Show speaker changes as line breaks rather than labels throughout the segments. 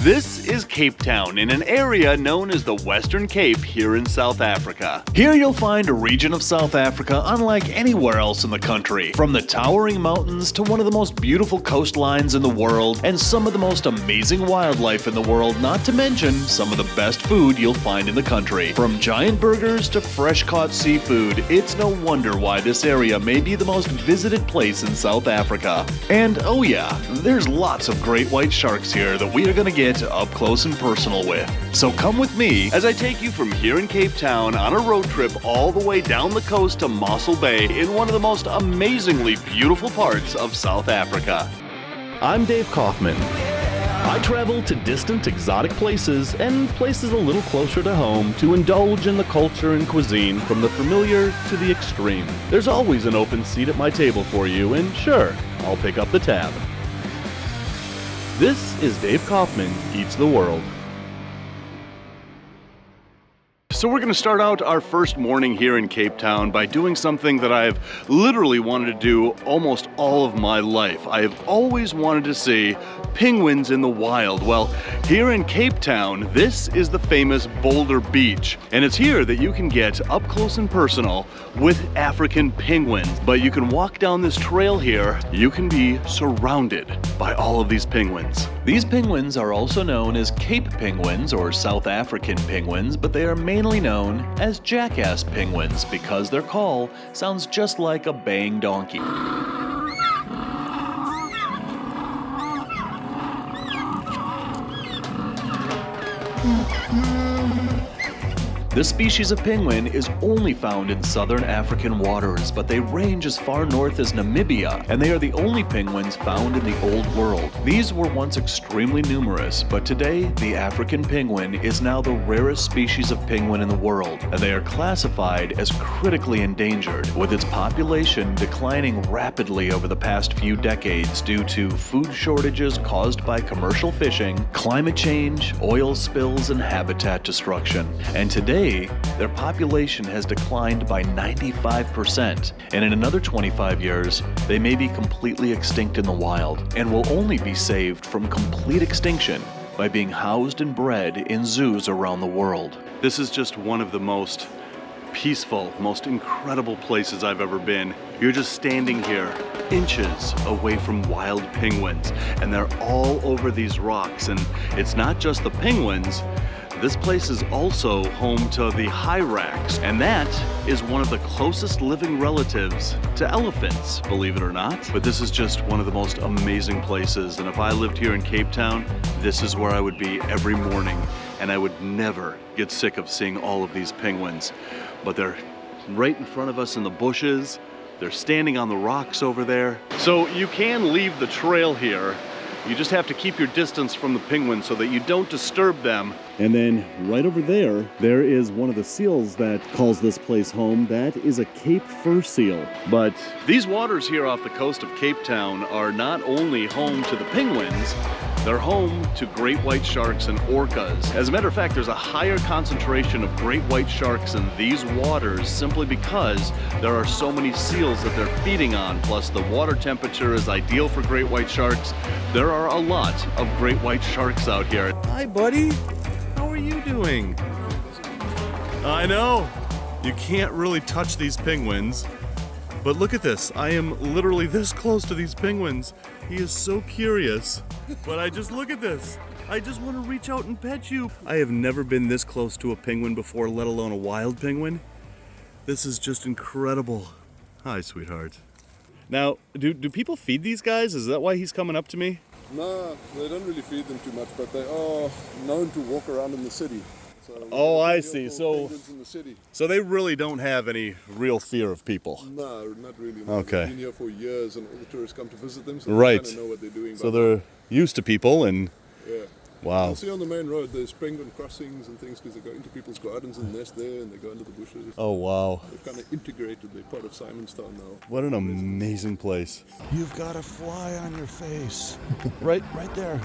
This is Cape Town, in an area known as the Western Cape here in South Africa. Here you'll find a region of South Africa unlike anywhere else in the country. From the towering mountains to one of the most beautiful coastlines in the world, and some of the most amazing wildlife in the world, not to mention some of the best food you'll find in the country. From giant burgers to fresh-caught seafood, it's no wonder why this area may be the most visited place in South Africa. And oh yeah, there's lots of great white sharks here that we are going to get up close and personal with. So come with me as I take you from here in Cape Town on a road trip all the way down the coast to Mossel Bay in one of the most amazingly beautiful parts of South Africa. I'm Dave Kaufman. I travel to distant, exotic places and places a little closer to home to indulge in the culture and cuisine from the familiar to the extreme. There's always an open seat at my table for you, and sure, I'll pick up the tab. This is Dave Kaufman Eats the World. So we're going to start out our first morning here in Cape Town by doing something that I've literally wanted to do almost all of my life. I have always wanted to see penguins in the wild. Well, here in Cape Town, this is the famous Boulder Beach. And it's here that you can get up close and personal with African penguins. But you can walk down this trail here, you can be surrounded by all of these penguins. These penguins are also known as Cape penguins or South African penguins, but they are mainly known as jackass penguins because their call sounds just like a baying donkey. This species of penguin is only found in southern African waters, but they range as far north as Namibia, and they are the only penguins found in the Old World. These were once extremely numerous, but today the African penguin is now the rarest species of penguin in the world, and they are classified as critically endangered, with its population declining rapidly over the past few decades due to food shortages caused by commercial fishing, climate change, oil spills, and habitat destruction. And today, their population has declined by 95%, and in another 25 years, they may be completely extinct in the wild, and will only be saved from complete extinction by being housed and bred in zoos around the world. This is just one of the most peaceful, most incredible places I've ever been. You're just standing here, inches away from wild penguins, and they're all over these rocks, and it's not just the penguins. This place is also home to the hyrax, and that is one of the closest living relatives to elephants, believe it or not. But this is just one of the most amazing places, and if I lived here in Cape Town, this is where I would be every morning, and I would never get sick of seeing all of these penguins. But they're right in front of us in the bushes. They're standing on the rocks over there. So you can leave the trail here. You just have to keep your distance from the penguins so that you don't disturb them. And then right over there, there is one of the seals that calls this place home. That is a Cape fur seal. But these waters here off the coast of Cape Town are not only home to the penguins, they're home to great white sharks and orcas. As a matter of fact, there's a higher concentration of great white sharks in these waters simply because there are so many seals that they're feeding on. Plus, the water temperature is ideal for great white sharks. There are a lot of great white sharks out here. Hi, buddy. How are you doing? I know. You can't really touch these penguins. But look at this. I am literally this close to these penguins. He is so curious. But look at this. I just want to reach out and pet you. I have never been this close to a penguin before, let alone a wild penguin. This is just incredible. Hi, sweetheart. Now, do people feed these guys? Is that why he's coming up to me?
No, they don't really feed them too much, but they are known to walk around in the city.
Oh, I see. So
in the city.
So they really don't have any real fear of people.
No, not really.
Okay.
They've been here for years, and all the tourists come to visit them, so
right.
they kind of know what they're doing.
So they're used to people, and
yeah.
Wow.
You'll see on the main road there's penguin crossings and things because they go into people's gardens and nest there, and they go into the bushes.
Oh wow.
They've kind of integrated. They're part of Simonstown now.
What an amazing place.
You've got a fly on your face. Right there.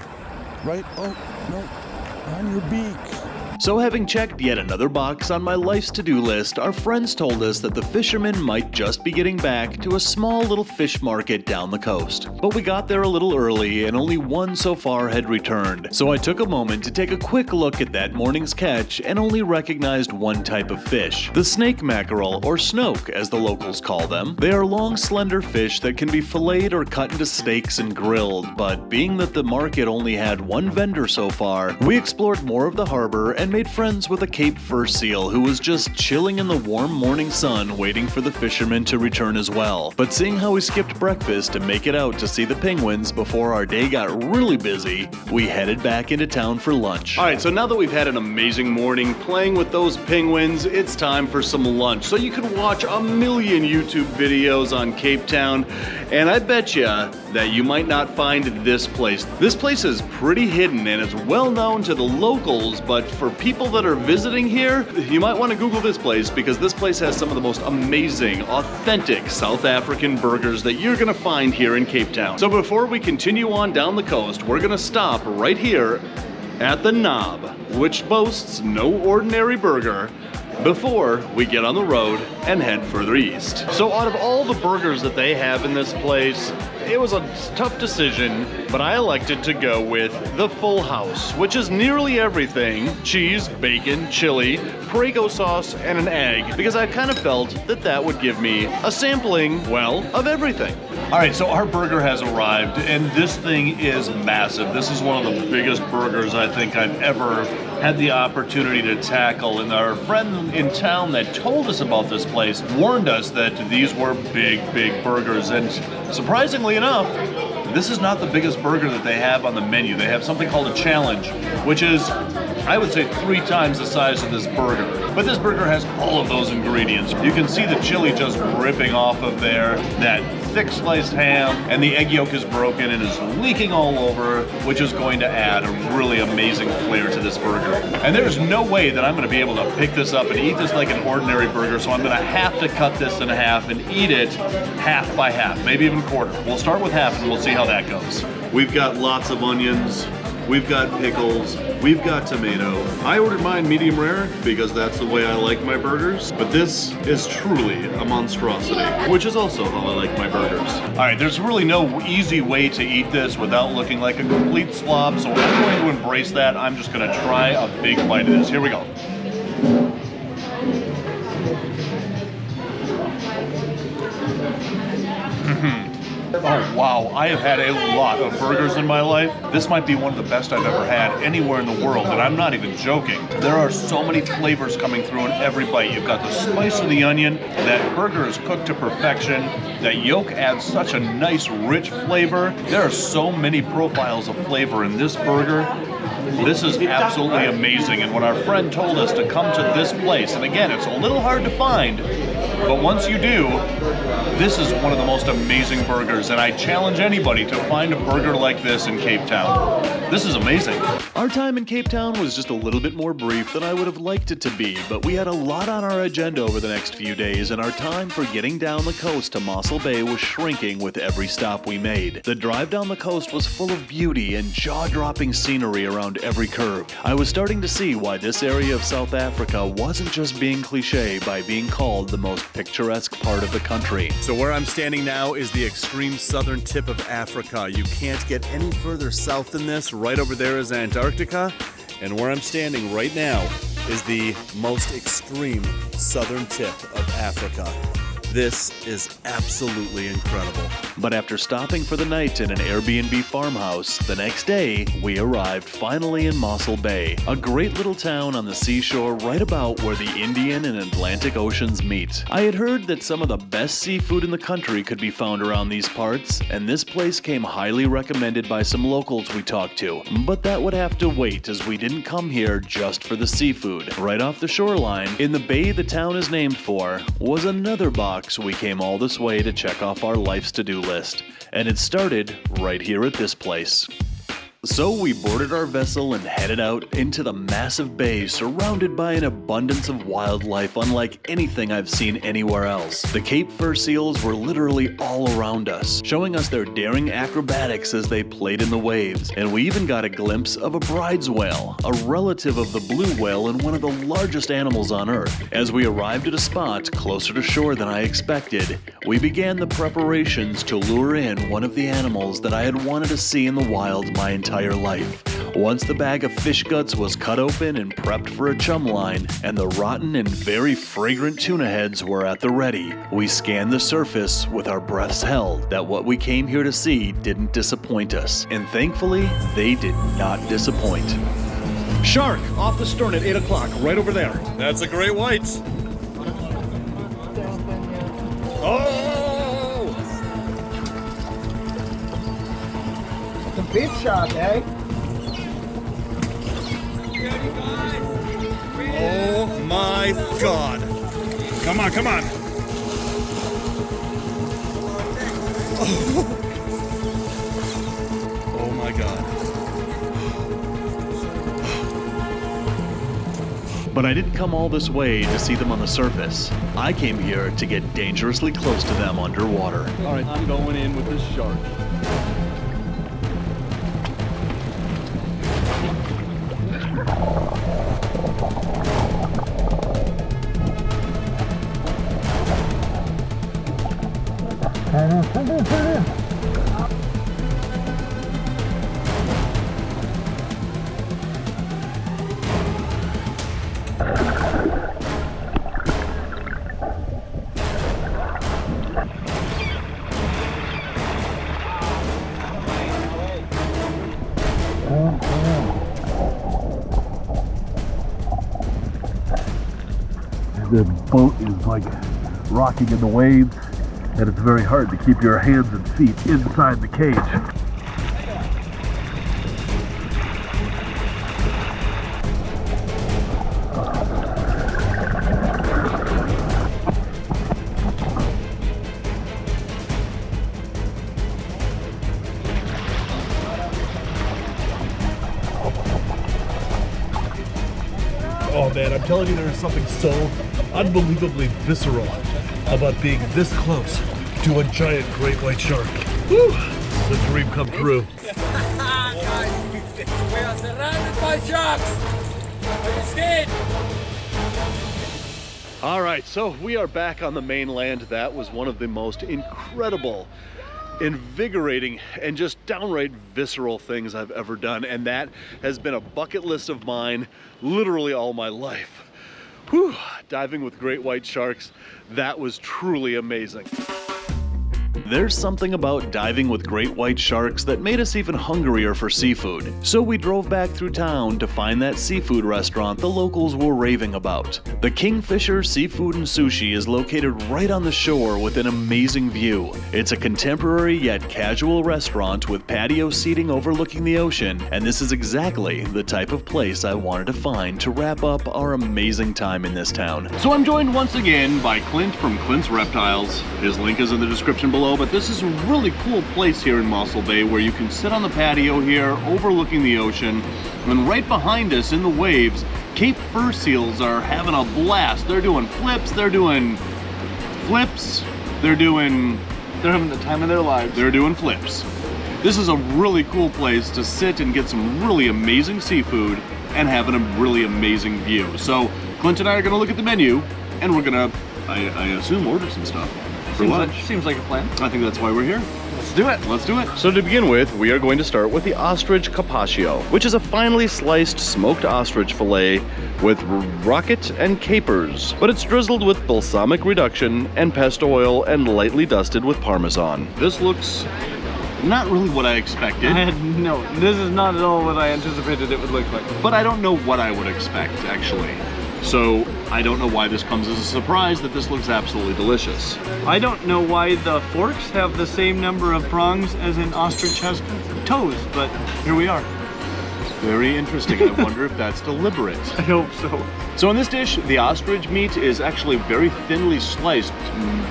Right, oh, no, on your beak.
So having checked yet another box on my life's to-do list, our friends told us that the fishermen might just be getting back to a small little fish market down the coast. But we got there a little early and only one so far had returned. So I took a moment to take a quick look at that morning's catch and only recognized one type of fish. The snake mackerel, or snoke as the locals call them. They are long, slender fish that can be filleted or cut into steaks and grilled, but being that the market only had one vendor so far, we explored more of the harbor and made friends with a Cape fur seal who was just chilling in the warm morning sun waiting for the fishermen to return as well. But seeing how we skipped breakfast to make it out to see the penguins before our day got really busy, we headed back into town for lunch. Alright, so now that we've had an amazing morning playing with those penguins, it's time for some lunch. So you can watch a million YouTube videos on Cape Town, and I bet you that you might not find this place. This place is pretty hidden and it's well known to the locals, but for people that are visiting here, you might want to Google this place because this place has some of the most amazing, authentic South African burgers that you're gonna find here in Cape Town. So before we continue on down the coast, we're gonna stop right here at the Knob, which boasts no ordinary burger, before we get on the road and head further east. So out of all the burgers that they have in this place, it was a tough decision, but I elected to go with the Full House, which is nearly everything: cheese, bacon, chili, Prego sauce, and an egg, because I kind of felt that that would give me a sampling, well, of everything. All right, so our burger has arrived, and this thing is massive. This is one of the biggest burgers I think I've ever had the opportunity to tackle, and our friend in town that told us about this place warned us that these were big burgers, and surprisingly enough, this is not the biggest burger that they have on the menu. They have something called a challenge, which is, I would say, 3 times the size of this burger. But this burger has all of those ingredients. You can see the chili just dripping off of there, that thick sliced ham, and the egg yolk is broken and is leaking all over, which is going to add a really amazing flair to this burger. And there's no way that I'm going to be able to pick this up and eat this like an ordinary burger, so I'm going to have to cut this in half and eat it half by half, maybe even quarter. We'll start with half and we'll see how that goes. We've got lots of onions, we've got pickles, we've got tomato. I ordered mine medium rare because that's the way I like my burgers, but this is truly a monstrosity, which is also how I like my burgers. All right, there's really no easy way to eat this without looking like a complete slob, so I'm going to embrace that. I'm just gonna try a big bite of this. Here we go. Oh wow, I have had a lot of burgers in my life. This might be one of the best I've ever had anywhere in the world, and I'm not even joking. There are so many flavors coming through in every bite. You've got the spice of the onion, that burger is cooked to perfection, that yolk adds such a nice rich flavor. There are so many profiles of flavor in this burger. This is absolutely amazing, and when our friend told us to come to this place, and again, it's a little hard to find, but once you do, this is one of the most amazing burgers, and I challenge anybody to find a burger like this in Cape Town. This is amazing. Our time in Cape Town was just a little bit more brief than I would have liked it to be, but we had a lot on our agenda over the next few days, and our time for getting down the coast to Mossel Bay was shrinking with every stop we made. The drive down the coast was full of beauty and jaw-dropping scenery around every curve. I was starting to see why this area of South Africa wasn't just being cliche by being called the most picturesque part of the country.
So where I'm standing now is the extreme southern tip of Africa. You can't get any further south than this. Right over there is Antarctica. And where I'm standing right now is the most extreme southern tip of Africa. This is absolutely incredible.
But after stopping for the night in an Airbnb farmhouse, the next day, we arrived finally in Mossel Bay, a great little town on the seashore right about where the Indian and Atlantic Oceans meet. I had heard that some of the best seafood in the country could be found around these parts, and this place came highly recommended by some locals we talked to. But that would have to wait, as we didn't come here just for the seafood. Right off the shoreline, in the bay the town is named for, was another box we came all this way to check off our life's to-do list. And it started right here at this place. So we boarded our vessel and headed out into the massive bay surrounded by an abundance of wildlife unlike anything I've seen anywhere else. The Cape fur seals were literally all around us, showing us their daring acrobatics as they played in the waves, and we even got a glimpse of a bride's whale, a relative of the blue whale and one of the largest animals on Earth. As we arrived at a spot closer to shore than I expected, we began the preparations to lure in one of the animals that I had wanted to see in the wild my entire life. Once the bag of fish guts was cut open and prepped for a chum line, and the rotten and very fragrant tuna heads were at the ready, we scanned the surface with our breaths held that what we came here to see didn't disappoint us. And thankfully, they did not disappoint. Shark off the stern at 8 o'clock, right over there.
That's a great white. Oh!
The big shot, eh?
Oh my God.
Come on, come on.
Oh my God.
But I didn't come all this way to see them on the surface. I came here to get dangerously close to them underwater.
All right, I'm going in with this shark.
The boat is like rocking in the waves, and it's very hard to keep your hands and feet inside the cage.
Oh man, I'm telling you, there is something so unbelievably visceral about being this close to a giant great white shark. Whew, the dream come true.
We are surrounded by sharks. Are you scared?
All right, so we are back on the mainland. That was one of the most incredible, invigorating, and just downright visceral things I've ever done, and that has been a bucket list of mine literally all my life. Whew, diving with great white sharks, that was truly amazing. There's something about diving with great white sharks that made us even hungrier for seafood. So we drove back through town to find that seafood restaurant the locals were raving about. The Kingfisher Seafood and Sushi is located right on the shore with an amazing view. It's a contemporary yet casual restaurant with patio seating overlooking the ocean, and this is exactly the type of place I wanted to find to wrap up our amazing time in this town. So I'm joined once again by Clint from Clint's Reptiles. His link is in the description below, but this is a really cool place here in Mossel Bay where you can sit on the patio here overlooking the ocean, and right behind us in the waves, Cape fur seals are having a blast. They're doing flips, they're having the time of their lives. They're doing flips. This is a really cool place to sit and get some really amazing seafood and having a really amazing view. So Clint and I are gonna look at the menu and we're gonna, I assume, order some stuff for lunch.
Seems like a plan.
I think that's why we're here.
Let's do it.
Let's do it. So to begin with, we are going to start with the Ostrich Caprese, which is a finely sliced smoked ostrich fillet with rocket and capers, but it's drizzled with balsamic reduction and pesto oil and lightly dusted with Parmesan. This looks not really what I expected.
No, this is not at all what I anticipated it would look like.
But I don't know what I would expect, actually. So I don't know why this comes as a surprise that this looks absolutely delicious.
I don't know why the forks have the same number of prongs as an ostrich has toes, but here we are.
Very interesting. I wonder if that's deliberate.
I hope so.
So in this dish, the ostrich meat is actually very thinly sliced,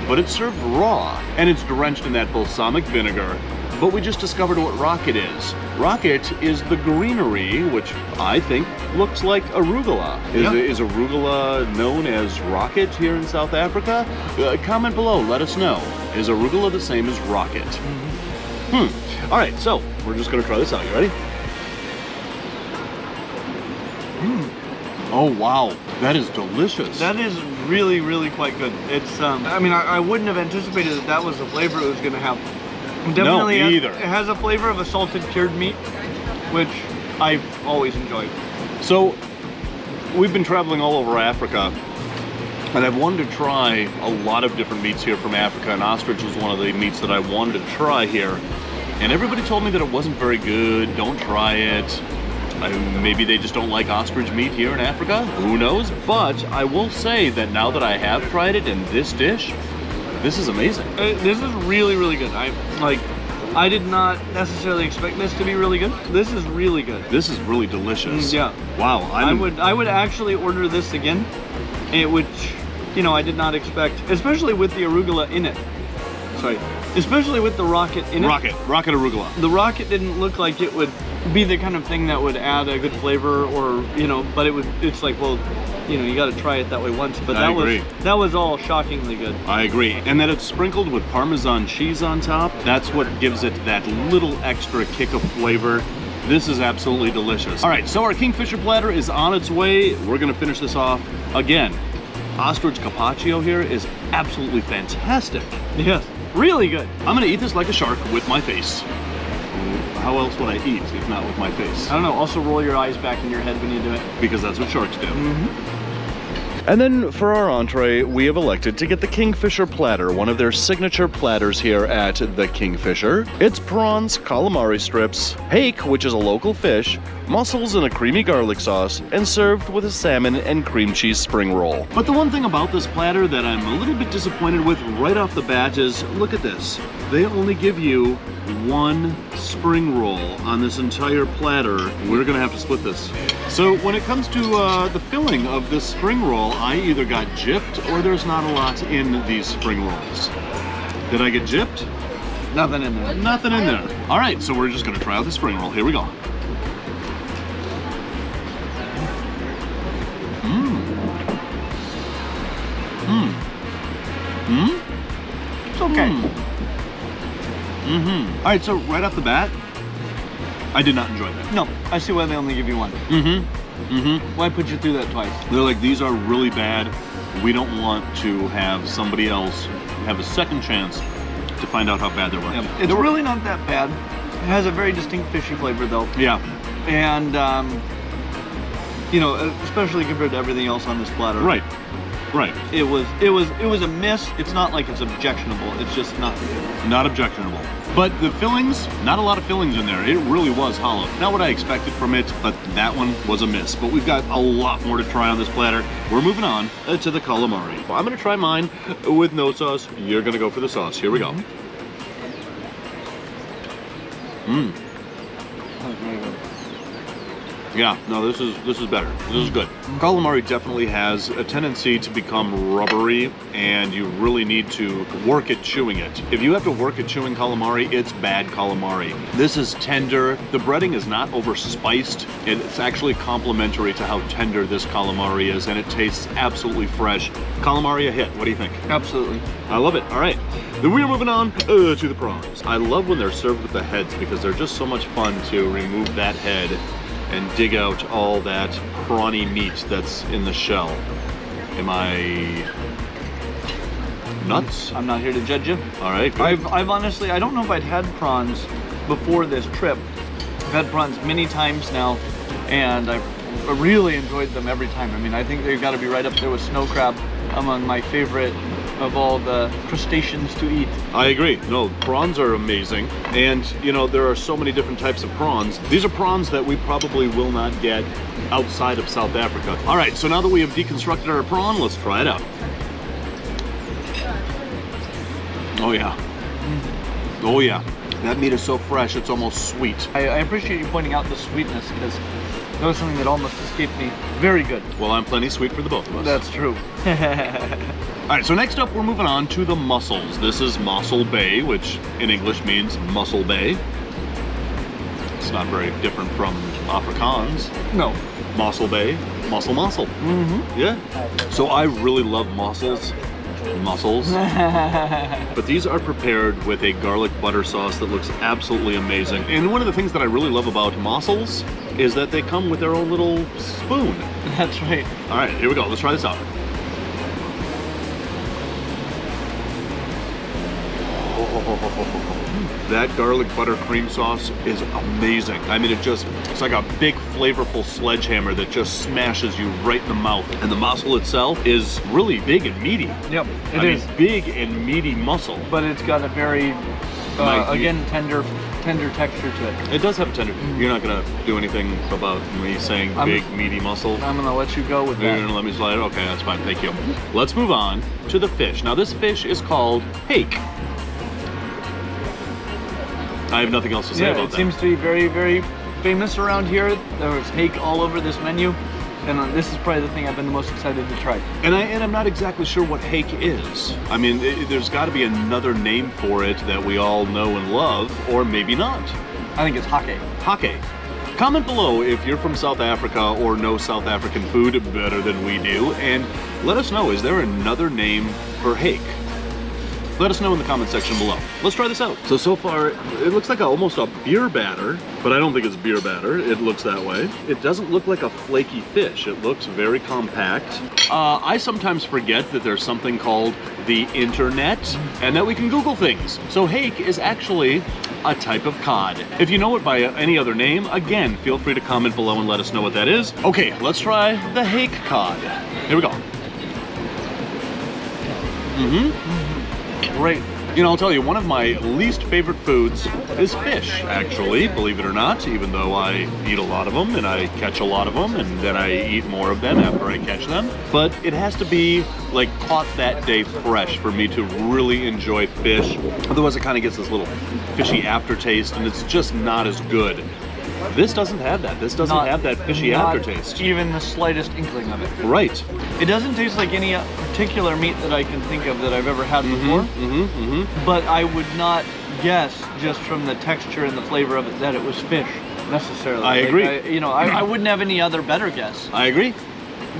but it's served raw, and it's drenched in that balsamic vinegar. But we just discovered what rocket is. Rocket is the greenery, which I think looks like arugula. Is arugula known as rocket here in South Africa? Comment below, let us know. Is arugula the same as rocket? All right, so we're just gonna try this out. You ready? Oh wow, that is delicious.
That is really, really quite good. It's, I mean, I wouldn't have anticipated that that was the flavor it was going to have. Definitely
no, me either.
It has a flavor of a salted cured meat, which I've always enjoyed.
So, we've been traveling all over Africa, and I've wanted to try a lot of different meats here from Africa, and ostrich was one of the meats that I wanted to try here. And everybody told me that it wasn't very good, don't try it. Maybe they just don't like ostrich meat here in Africa, who knows? But I will say that now that I have tried it in this dish, this is amazing.
This is really, really good. I did not necessarily expect this to be really good. This is really good.
This is really delicious.
Yeah.
Wow.
I would actually order this again, which, you know, I did not expect, especially with the arugula in it. Sorry. Especially with the rocket in it.
Rocket arugula.
The rocket didn't look like it would be the kind of thing that would add a good flavor, or, you know, but it's like, well, you know, you got to try it that way once. But that was all shockingly good.
I agree. And that it's sprinkled with Parmesan cheese on top, that's what gives it that little extra kick of flavor. This is absolutely delicious. All right, so our Kingfisher platter is on its way. We're gonna finish this off. Again, ostrich carpaccio here is absolutely fantastic.
Yes, really good.
I'm gonna eat this like a shark with my face. How else would I eat if not with my face?
I don't know, also roll your eyes back in your head when you do it.
Because that's what sharks do. And then for our entree, we have elected to get the Kingfisher Platter, one of their signature platters here at the Kingfisher. It's prawns, calamari strips, hake, which is a local fish, mussels in a creamy garlic sauce, and served with a salmon and cream cheese spring roll. But the one thing about this platter that I'm a little bit disappointed with right off the bat is, look at this. They only give you one spring roll on this entire platter. We're gonna have to split this. So when it comes to the filling of this spring roll, I either got gypped or there's not a lot in these spring rolls. Did I get gypped?
Nothing in there.
Nothing in there. All right, so we're just gonna try out the spring roll. Here we go.
It's okay.
All right, so right off the bat, I did not enjoy that.
No, I see why they only give you one. Why put you through that twice?
They're like, these are really bad. We don't want to have somebody else have a second chance to find out how bad they were.
Yeah. It's really not that bad. It has a very distinct fishy flavor though.
Yeah.
And, you know, especially compared to everything else on this platter.
Right.
It was a miss. It's not like it's objectionable. It's just not good.
Not objectionable. But the fillings, not a lot of fillings in there. It really was hollow. Not what I expected from it, but that one was a miss. But we've got a lot more to try on this platter. We're moving on to the calamari. I'm gonna try mine with no sauce. You're gonna go for the sauce. Here we go. Yeah, no, this is better. This is good. Calamari definitely has a tendency to become rubbery, and you really need to work at chewing it. If you have to work at chewing calamari, it's bad calamari. This is tender. The breading is not over-spiced. It's actually complementary to how tender this calamari is, and it tastes absolutely fresh. Calamari a hit. What do you think?
Absolutely.
I love it. All right, then we're moving on to the prawns. I love when they're served with the heads because they're just so much fun to remove that head and dig out all that prawny meat that's in the shell. Am I nuts?
I'm not here to judge you.
All right, good.
I've honestly, I don't know if I'd had prawns before this trip. I've had prawns many times now, and I've really enjoyed them every time. I mean, I think they've got to be right up there with snow crab among my favorite of all the crustaceans to eat.
I agree. No, prawns are amazing. And, you know, there are so many different types of prawns. These are prawns that we probably will not get outside of South Africa. All right, so now that we have deconstructed our prawn, let's try it out. Oh, yeah. Oh, yeah. That meat is so fresh, it's almost sweet.
I appreciate you pointing out the sweetness, because That was something that almost escaped me. Very good.
Well, I'm plenty sweet for the both of us.
That's true.
All right, so next up, we're moving on to the mussels. This is Mossel Bay, which in English means Mossel Bay. It's not very different from Afrikaans.
No.
Mossel Bay, mussel.
Mm-hmm.
Yeah. So I really love mussels. But these are prepared with a garlic butter sauce that looks absolutely amazing. And one of the things that I really love about mussels is that they come with their own little spoon.
That's right.
All right, here we go. Let's try this out. That garlic butter cream sauce is amazing. I mean, it's like a big flavorful sledgehammer that just smashes you right in the mouth. And the mussel itself is really big and meaty.
Yep,
I mean, big and meaty mussel.
But it's got a very, again, tender texture to it.
It does have a tender. You're not gonna do anything about me saying big, meaty mussel?
I'm gonna let you go with
You're
that.
gonna let me slide it? Okay, that's fine, thank you. Let's move on to the fish. Now this fish is called hake. I have nothing else to say about that.
It seems to be very, very famous around here. There's hake all over this menu. And this is probably the thing I've been the most excited to try.
And I'm not exactly sure what hake is. I mean, there's got to be another name for it that we all know and love, or maybe not.
I think it's hake.
Hake. Comment below if you're from South Africa or know South African food better than we do, and let us know, is there another name for hake? Let us know in the comment section below. Let's try this out. So far, it looks like almost a beer batter, but I don't think it's beer batter. It looks that way. It doesn't look like a flaky fish. It looks very compact. I sometimes forget that there's something called the internet and that we can Google things. So hake is actually a type of cod. If you know it by any other name, again, feel free to comment below and let us know what that is. Okay, let's try the hake cod. Here we go.
Great.
You know, I'll tell you, one of my least favorite foods is fish, actually, believe it or not, even though I eat a lot of them and I catch a lot of them and then I eat more of them after I catch them. But it has to be like caught that day fresh for me to really enjoy fish. Otherwise it kind of gets this little fishy aftertaste and it's just not as good. This doesn't have that. This doesn't have that fishy aftertaste.
Even the slightest inkling of it.
Right.
It doesn't taste like any particular meat that I can think of that I've ever had before. But I would not guess, just from the texture and the flavor of it, that it was fish necessarily.
I agree.
I wouldn't have any other better guess.
I agree.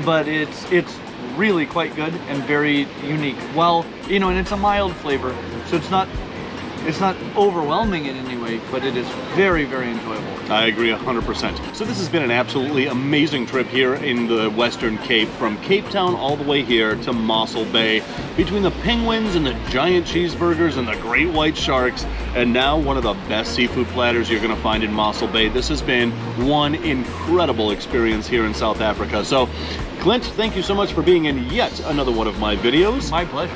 But it's really quite good and very unique. Well, and it's a mild flavor, so it's not overwhelming in any way, but it is very, very enjoyable.
I agree 100%. So this has been an absolutely amazing trip here in the Western Cape, from Cape Town all the way here to Mossel Bay, between the penguins and the giant cheeseburgers and the great white sharks, and now one of the best seafood platters you're gonna find in Mossel Bay. This has been one incredible experience here in South Africa. So Clint, thank you so much for being in yet another one of my videos.
My pleasure.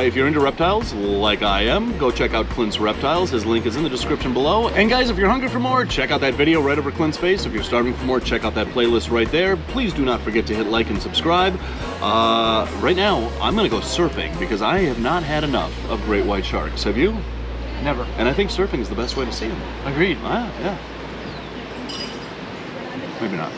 If you're into reptiles, like I am, go check out Clint's Reptiles. His link is in the description below. And guys, if you're hungry for more, check out that video right over Clint's face. If you're starving for more, check out that playlist right there. Please do not forget to hit like and subscribe. Right now, I'm gonna go surfing because I have not had enough of great white sharks. Have you?
Never.
And I think surfing is the best way to see them.
Agreed.
Yeah. Maybe not.